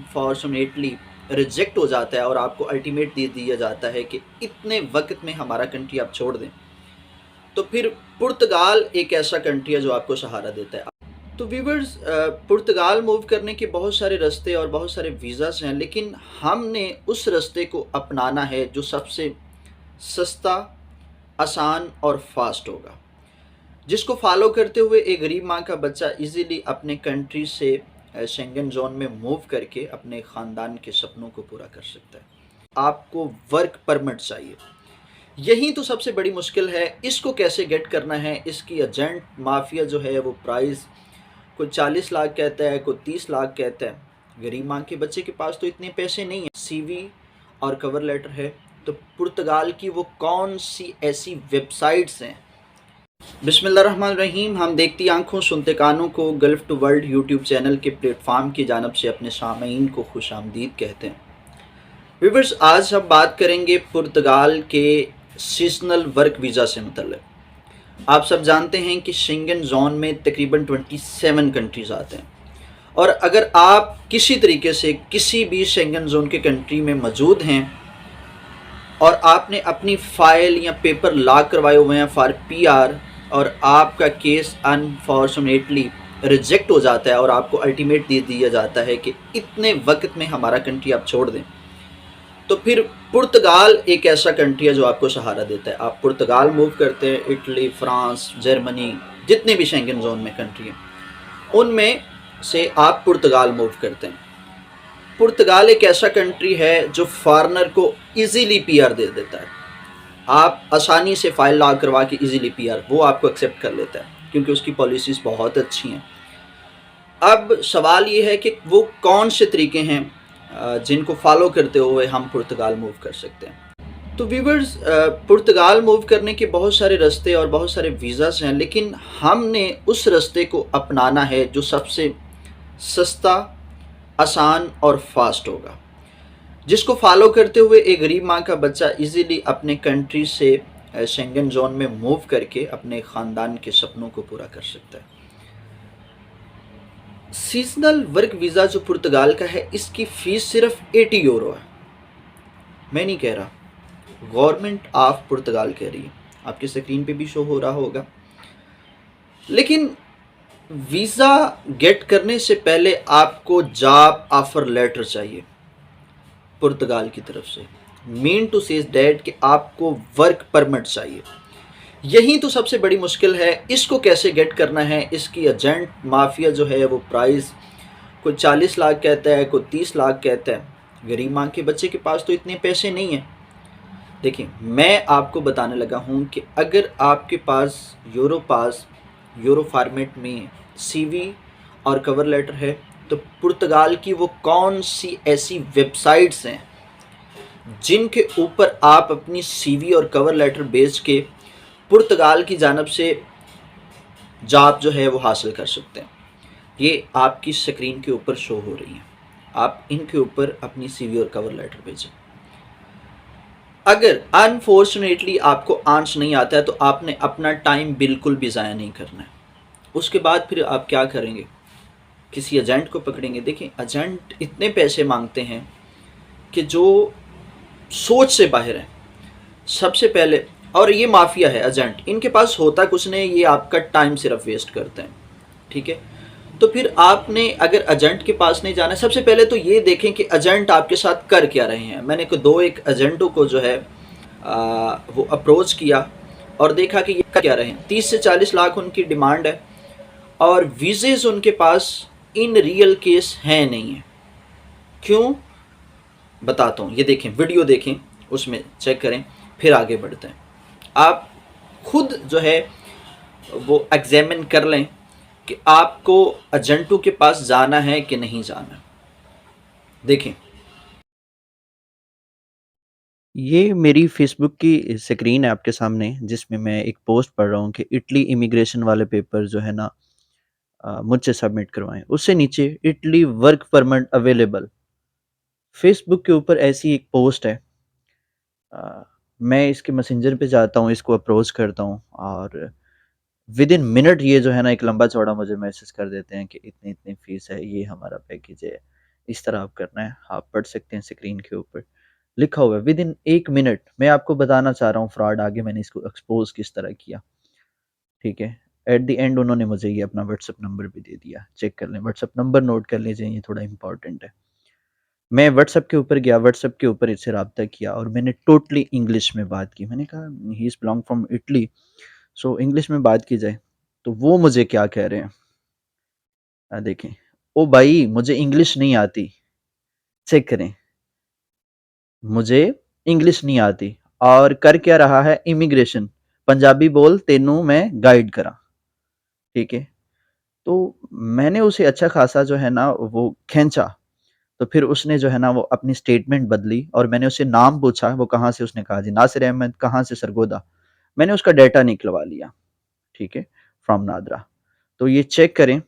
Unfortunately reject हो जाता है और आपको अल्टीमेट दे दिया जाता है कि इतने वक्त में हमारा कंट्री आप छोड़ दें, तो फिर पुर्तगाल एक ऐसा कंट्री है जो आपको सहारा देता है। तो व्यूवर्स, पुर्तगाल मूव करने के बहुत सारे रास्ते और बहुत सारे वीज़ास हैं, लेकिन हमने उस रास्ते को अपनाना है जो सबसे सस्ता, आसान और फास्ट होगा, जिसको फॉलो करते हुए एक गरीब माँ का बच्चा इजीली अपने कंट्री से शेंगन जोन में मूव करके अपने ख़ानदान के सपनों को पूरा कर सकता है। आपको वर्क परमिट चाहिए, यही तो सबसे बड़ी मुश्किल है। इसको कैसे गेट करना है, इसकी एजेंट माफिया जो है वो प्राइस कोई 40 लाख कहता है, कोई 30 लाख कहता है। गरीब माँ के बच्चे के पास तो इतने पैसे नहीं है। सीवी और कवर लेटर है, तो पुर्तगाल की वो कौन सी ऐसी वेबसाइट्स हैं? बिस्मिल्लाहिर्रहमानिर्रहीम। हम देखती आंखों सुनते कानों को Gulf to World YouTube channel के प्लेटफॉर्म की जानब से अपने सामीन को खुश आमदीद कहते हैं। व्यूअर्स, आज हम बात करेंगे पुर्तगाल के सीजनल वर्क वीज़ा से मुतल्लिक। आप सब जानते हैं कि शेंगन जोन में तकरीबन 27 कंट्रीज़ आते हैं, और अगर आप किसी तरीके से किसी भी शेंगन जोन के कंट्री में मौजूद हैं और आपने अपनी फ़ाइल या पेपर लॉक करवाए हुए हैं फॉर पीआर, और आपका केस अनफॉर्चुनेटली रिजेक्ट हो जाता है और आपको अल्टीमेट दे दिया जाता है कि इतने वक्त में हमारा कंट्री आप छोड़ दें, तो फिर पुर्तगाल एक ऐसा कंट्री है जो आपको सहारा देता है। आप पुर्तगाल मूव करते हैं, इटली, फ्रांस, जर्मनी, जितने भी शेंगन जोन में कंट्री हैं उनमें से आप पुर्तगाल मूव करते हैं। पुर्तगाल एक ऐसा कंट्री है जो फॉरेनर को इजीली पीआर दे देता है। आप आसानी से फाइल लॉक करवा के इजीली पीआर वो आपको एक्सेप्ट कर लेता है, क्योंकि उसकी पॉलिसीज़ बहुत अच्छी हैं। अब सवाल ये है कि वो कौन से तरीके हैं जिनको फॉलो करते हुए हम पुर्तगाल मूव कर सकते हैं। तो व्यूवर्स, पुर्तगाल मूव करने के बहुत सारे रास्ते और बहुत सारे वीज़ास हैं, लेकिन हमने उस रास्ते को अपनाना है जो सबसे सस्ता, आसान और फास्ट होगा, जिसको फॉलो करते हुए एक गरीब माँ का बच्चा इजीली अपने कंट्री से शेंगन जोन में मूव करके अपने ख़ानदान के सपनों को पूरा कर सकता है। सीजनल वर्क वीज़ा जो पुर्तगाल का है, इसकी फ़ीस सिर्फ 80 यूरो है। मैं नहीं कह रहा, गवर्नमेंट ऑफ पुर्तगाल कह रही है। आपकी स्क्रीन पे भी शो हो रहा होगा। लेकिन वीज़ा गेट करने से पहले आपको जॉब ऑफ़र लेटर चाहिए पुर्तगाल की तरफ से। मीन टू से डैट कि आपको वर्क परमिट चाहिए। यही तो सबसे बड़ी मुश्किल है। इसको कैसे गेट करना है, इसकी एजेंट माफिया जो है वो प्राइस कोई 40 लाख कहता है, कोई 30 लाख कहता है। गरीब माँ के बच्चे के पास तो इतने पैसे नहीं हैं। देखिए, मैं आपको बताने लगा हूँ कि अगर आपके पास यूरो फॉर्मेट में सीवी और कवर लेटर है, तो पुर्तगाल की वो कौन सी ऐसी वेबसाइट्स हैं जिनके ऊपर आप अपनी सीवी और कवर लेटर बेच के पुर्तगाल की जानब से जॉब जो है वो हासिल कर सकते हैं। ये आपकी स्क्रीन के ऊपर शो हो रही हैं। आप इनके ऊपर अपनी सीवी और कवर लेटर भेजें। अगर अनफॉर्चुनेटली आपको आंसर नहीं आता है, तो आपने अपना टाइम बिल्कुल भी ज़ाया नहीं करना है। उसके बाद फिर आप क्या करेंगे? किसी एजेंट को पकड़ेंगे। देखिए, एजेंट इतने पैसे मांगते हैं कि जो सोच से बाहर है। सबसे पहले, और ये माफिया है एजेंट, इनके पास होता कुछ नहीं, ये आपका टाइम सिर्फ वेस्ट करते हैं। ठीक है, तो फिर आपने अगर एजेंट के पास नहीं जाना है, सबसे पहले तो ये देखें कि एजेंट आपके साथ कर क्या रहे हैं। मैंने एक एजेंटों को जो है वो अप्रोच किया और देखा कि ये कर क्या रहे हैं। 30 से 40 लाख उनकी डिमांड है, और वीज़ेज उनके पास इन रियल केस हैं नहीं है। क्यों, बताता हूँ। ये देखें, वीडियो देखें, उसमें चेक करें, फिर आगे बढ़ते हैं। आप खुद जो है वो एग्जामिन कर लें कि आपको एजेंटों के पास जाना है कि नहीं जाना। देखें, ये मेरी फेसबुक की स्क्रीन है आपके सामने, जिसमें मैं एक पोस्ट पढ़ रहा हूँ कि इटली इमिग्रेशन वाले पेपर जो है ना मुझसे सबमिट करवाएं। उससे नीचे Italy work permit available. Facebook के ऊपर ऐसी एक पोस्ट है। मैं इसके मैसेंजर पे जाता हूँ, इसको अप्रोच करता हूँ, और विद इन मिनट ये जो है ना एक लंबा चौड़ा मुझे मैसेज कर देते हैं कि इतनी इतनी फ़ीस है, ये हमारा पैकेज है, इस तरह आप करना है, आप पढ़ सकते हैं स्क्रीन के ऊपर लिखा हुआ है विद इन 1 मिनट। मैं आपको बताना चाह रहा हूँ फ्रॉड, आगे मैंने इसको एक्सपोज किस तरह किया, ठीक है। एट द एंड उन्होंने मुझे ये अपना व्हाट्सअप नंबर भी दे दिया, चेक कर लें, व्हाट्सअप नंबर नोट कर लीजिए, ये थोड़ा इंपॉर्टेंट है। मैं व्हाट्सएप के ऊपर गया, व्हाट्सएप के ऊपर इससे रब्ता किया और मैंने टोटली इंग्लिश में बात की। मैंने कहा he is belong from Italy, so English में बात की जाए। तो वो मुझे क्या कह रहे हैं, देखें, ओ भाई मुझे इंग्लिश नहीं आती, चेक करें, मुझे इंग्लिश नहीं आती और कर क्या रहा है, इमिग्रेशन, पंजाबी बोल तेनू मैं गाइड करा, ठीक है। तो मैंने उसे अच्छा खासा जो है ना वो खींचा, तो फिर उसने जो है ना वो अपनी स्टेटमेंट बदली और मैंने उससे नाम पूछा, वो कहाँ से, उसने कहा जी नासिर अहमद, कहाँ से, सरगोदा। मैंने उसका डेटा निकलवा लिया, ठीक है, फ्रॉम नादरा। तो ये चेक करें,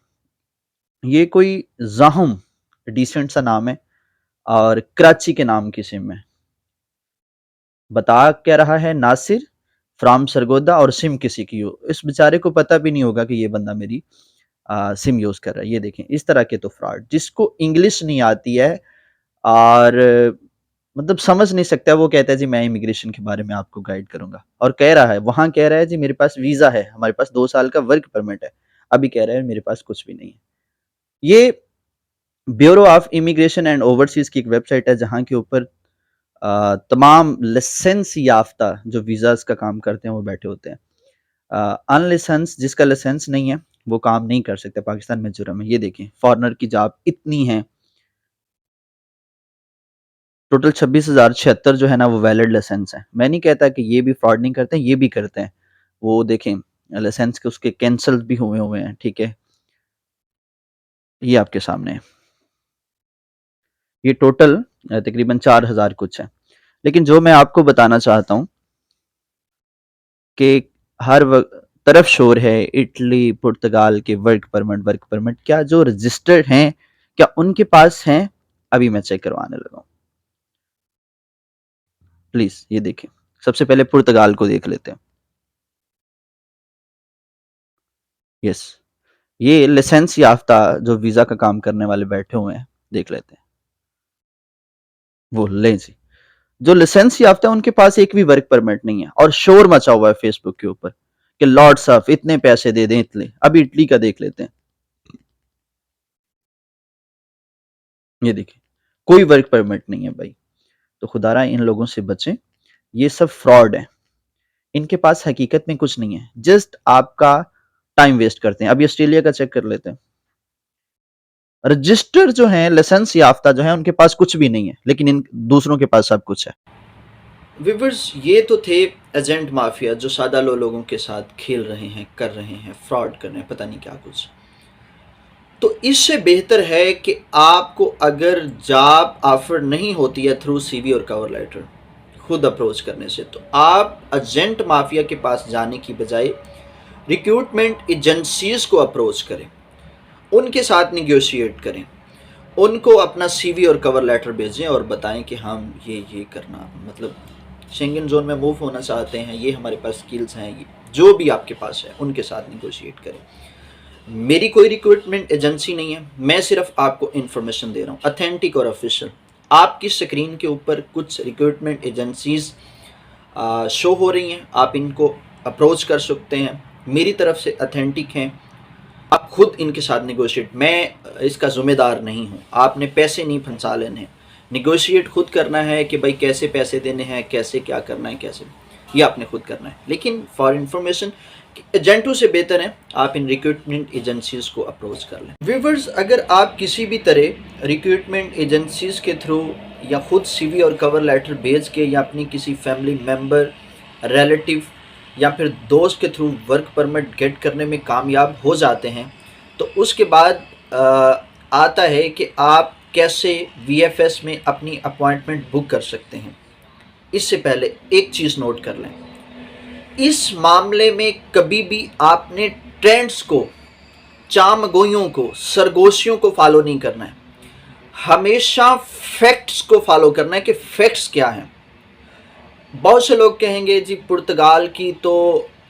ये कोई जाहम डिसेंट सा नाम है और कराची के नाम की सिम है। बता क्या रहा है, नासिर फ्रॉम सरगोदा और सिम किसी की हो। इस बेचारे को पता भी नहीं होगा कि ये बंदा मेरी सिम यूज कर रहा है। ये देखें, इस तरह के तो फ्रॉड, जिसको इंग्लिश नहीं आती है और मतलब समझ नहीं सकता, वो कहता है जी मैं इमिग्रेशन के बारे में आपको गाइड करूंगा और कह रहा है, वहां कह रहा है जी मेरे पास वीजा है, हमारे पास 2 साल का वर्क परमिट है, अभी कह रहा है मेरे पास कुछ भी नहीं है। ये bureau of immigration and overseas की एक वेबसाइट है जहां के ऊपर तमाम लाइसेंस याफ्ता जो वीजाज का काम करते हैं वो बैठे होते हैं। अनलाइसेंस, जिसका लाइसेंस नहीं है वो काम नहीं कर सकते, पाकिस्तान में जुर्म है। ये देखें, फॉरनर की जॉब इतनी है, टोटल 26,076 जो है ना वो वैलिड लाइसेंस है। मैं नहीं कहता कि ये भी फ्रॉड नहीं करते हैं, ये भी करते हैं। वो देखें, लाइसेंस के उसके कैंसल भी हुए हुए हैं, ठीक है, ये आपके सामने है। ये टोटल तकरीबन 4,000 कुछ है। लेकिन जो मैं आपको बताना चाहता हूँ कि हर तरफ शोर है इटली पुर्तगाल के वर्क परमिट, क्या जो रजिस्टर्ड हैं क्या उनके पास हैं? अभी मैं चेक करवाने लगा हूँ, प्लीज ये देखें। सबसे पहले पुर्तगाल को देख लेते हैं। यस, ये लाइसेंस याफ्ता जो वीजा का काम करने वाले बैठे हुए हैं, देख लेते हैं। वो लें जी, जो लाइसेंस याफ्ता है उनके पास एक भी वर्क परमिट नहीं है और शोर मचा हुआ है फेसबुक के ऊपर कि लॉर्ड साहब इतने पैसे दे दें इतने। अभी इटली का देख लेते हैं, ये देखिए, कोई वर्क परमिट नहीं है भाई। तो खुदारा इन लोगों से बचें, ये सब फ्रॉड है, इनके पास हकीकत में कुछ नहीं है, जस्ट आपका टाइम वेस्ट करते हैं। अभी ऑस्ट्रेलिया का चेक कर लेते हैं। रजिस्टर जो है, लाइसेंस याफ्ता जो है, उनके पास कुछ भी नहीं है, लेकिन इन दूसरों के पास सब कुछ है। व्यूअर्स, ये तो थे एजेंट माफिया जो सादा लोगों के साथ खेल रहे हैं, कर रहे हैं, फ्रॉड कर रहे हैं, पता नहीं क्या कुछ। तो इससे बेहतर है कि आपको अगर जॉब ऑफर नहीं होती है थ्रू सीवी और कवर लेटर खुद अप्रोच करने से, तो आप एजेंट माफिया के पास जाने की बजाय रिक्रूटमेंट एजेंसीज को अप्रोच करें, उनके साथ निगोशिएट करें, उनको अपना सीवी और कवर लेटर भेजें और बताएं कि हम ये करना, मतलब शेंगन जोन में मूव होना चाहते हैं, ये हमारे पास स्किल्स हैं, ये जो भी आपके पास है उनके साथ निगोशिएट करें। मेरी कोई रिक्रूटमेंट एजेंसी नहीं है, मैं सिर्फ आपको इन्फॉर्मेशन दे रहा हूँ अथेंटिक और ऑफिशियल। आपकी स्क्रीन के ऊपर कुछ रिक्रूटमेंट एजेंसीज शो हो रही हैं, आप इनको अप्रोच कर सकते हैं, मेरी तरफ से अथेंटिक हैं, आप खुद इनके साथ निगोशिएट, मैं इसका ज़िम्मेदार नहीं हूँ, आपने पैसे नहीं फंसा लेने हैं, निगोशिएट खुद करना है कि भाई कैसे पैसे देने हैं, कैसे क्या करना है, कैसे, ये आपने खुद करना है। लेकिन फॉर इन्फॉर्मेशन, एजेंटों से बेहतर है आप इन रिक्रूटमेंट एजेंसीज को अप्रोच कर लें। व्यूअर्स, अगर आप किसी भी तरह रिक्रूटमेंट एजेंसीज के थ्रू या खुद सीवी और कवर लेटर भेज के या अपनी किसी फैमिली मेम्बर, रिलेटिव या फिर दोस्त के थ्रू वर्क परमिट गेट करने में कामयाब हो जाते हैं, तो उसके बाद आता है कि आप कैसे वीएफएस में अपनी अपॉइंटमेंट बुक कर सकते हैं। इससे पहले एक चीज़ नोट कर लें, इस मामले में कभी भी आपने ट्रेंड्स को, चामगोइयों को, सरगोशियों को फॉलो नहीं करना है, हमेशा फैक्ट्स को फॉलो करना है कि फैक्ट्स क्या हैं। बहुत से लोग कहेंगे जी पुर्तगाल की तो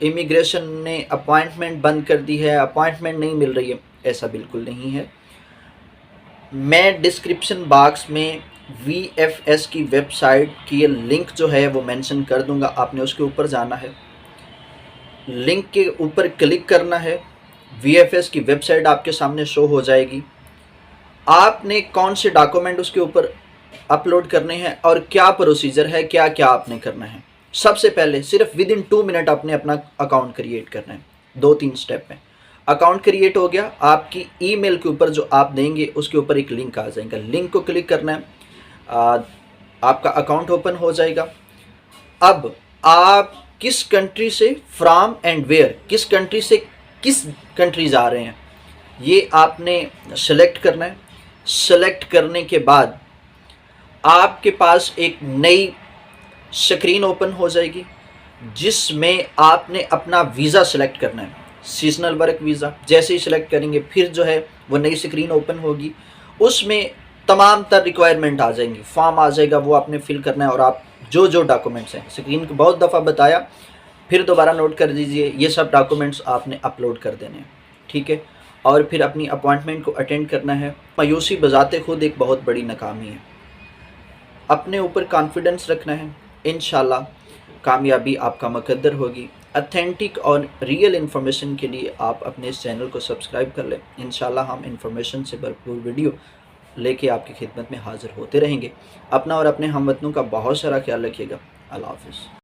इमिग्रेशन ने अपॉइंटमेंट बंद कर दी है, अपॉइंटमेंट नहीं मिल रही है। ऐसा बिल्कुल नहीं है। मैं डिस्क्रिप्शन बॉक्स में VFS की वेबसाइट की लिंक जो है वो मेंशन कर दूंगा। आपने उसके ऊपर जाना है, लिंक के ऊपर क्लिक करना है, VFS की वेबसाइट आपके सामने शो हो जाएगी। आपने कौन से डॉक्यूमेंट उसके ऊपर अपलोड करने हैं और क्या प्रोसीजर है, क्या क्या आपने करना है। सबसे पहले सिर्फ विद इन 2 मिनट आपने अपना अकाउंट क्रिएट करना है। 2-3 स्टेप में अकाउंट क्रिएट हो गया। आपकी ईमेल के ऊपर जो आप देंगे उसके ऊपर एक लिंक आ जाएगा, लिंक को क्लिक करना है, आपका अकाउंट ओपन हो जाएगा। अब आप किस कंट्री से, फ्रॉम एंड वेयर, किस कंट्री से किस कंट्री जा रहे हैं, ये आपने सेलेक्ट करना है। सेलेक्ट करने के बाद आपके पास एक नई स्क्रीन ओपन हो जाएगी जिसमें आपने अपना वीज़ा सेलेक्ट करना है, सीजनल वर्क वीज़ा। जैसे ही सिलेक्ट करेंगे फिर जो है वो नई स्क्रीन ओपन होगी, उसमें तमाम तर रिक्वायरमेंट आ जाएंगी, फॉर्म आ जाएगा, वो आपने फिल करना है। और आप जो जो डॉक्यूमेंट्स हैं, स्क्रीन को बहुत दफ़ा बताया, फिर दोबारा नोट कर दीजिए, ये सब डॉक्यूमेंट्स आपने अपलोड कर देने हैं, ठीक है। और फिर अपनी अपॉइंटमेंट को अटेंड करना है। मायूसी बजाते खुद एक बहुत बड़ी नाकामी है। अपने ऊपर कॉन्फिडेंस रखना है, इंशाल्लाह कामयाबी आपका मुकद्दर होगी। ऑथेंटिक और रियल इन्फॉर्मेशन के लिए आप अपने इस चैनल को सब्सक्राइब कर लें। इंशाल्लाह हम इन्फॉर्मेशन से भरपूर वीडियो लेके आपकी खिदमत में हाज़िर होते रहेंगे। अपना और अपने हमवतनों का बहुत सारा ख्याल रखिएगा। अल्लाह हाफ़िज़।